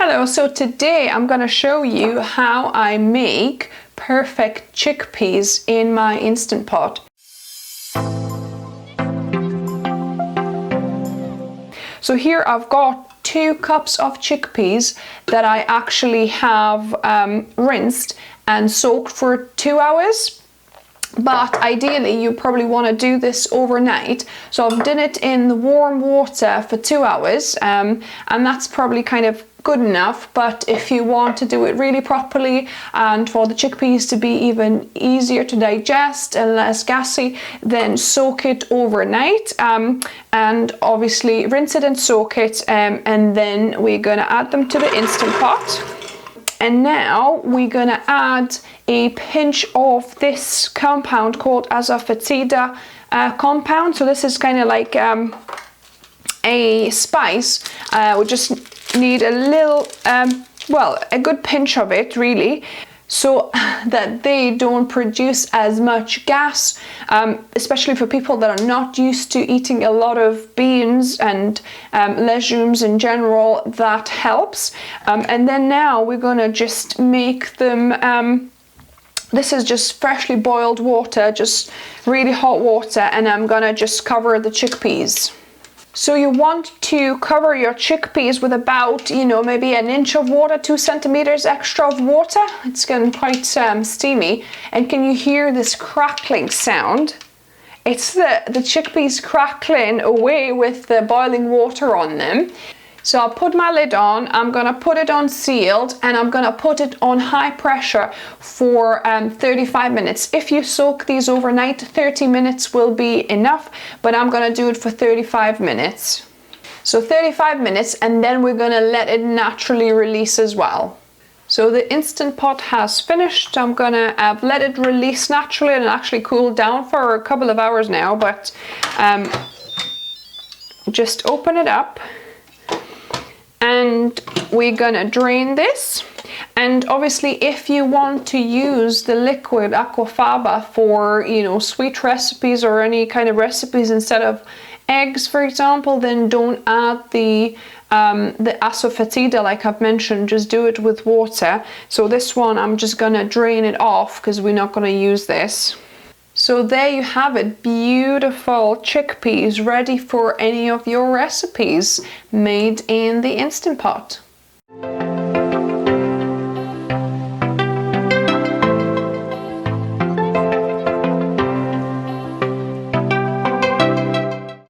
Hello, so today I'm going to show you how I make perfect chickpeas in my Instant Pot. So here I've got 2 cups of chickpeas that I actually have rinsed and soaked for 2 hours. But ideally you probably want to do this overnight, so I've done it in the warm water for 2 hours, and that's probably kind of good enough. But if you want to do it really properly and for the chickpeas to be even easier to digest and less gassy, then soak it overnight, and obviously rinse it and soak it, and then we're going to add them to the Instant Pot. And now we're going to add a pinch of this compound called Asafoetida compound. So this is kind of like a spice. We just need a little, well, a good pinch of it really, so that they don't produce as much gas, especially for people that are not used to eating a lot of beans and legumes in general. That helps. And then now we're gonna just make them, this is just freshly boiled water, just really hot water, and I'm gonna just cover the chickpeas. So you want to cover your chickpeas with about, maybe an inch of water, 2 centimeters extra of water. It's getting quite steamy. And can you hear this crackling sound? It's the chickpeas crackling away with the boiling water on them. So I'll put my lid on, I'm gonna put it on sealed, and I'm gonna put it on high pressure for 35 minutes. If you soak these overnight, 30 minutes will be enough, but I'm gonna do it for 35 minutes. So 35 minutes, and then we're gonna let it naturally release as well. So the Instant Pot has finished. I'm gonna let it release naturally and actually cool down for a couple of hours now, but just open it up. And we're gonna drain this. And obviously if you want to use the liquid aquafaba for, sweet recipes or any kind of recipes instead of eggs, for example, then don't add the Asafoetida like I've mentioned, just do it with water. So this one I'm just gonna drain it off because we're not gonna use this. So there you have it, beautiful chickpeas ready for any of your recipes made in the Instant Pot.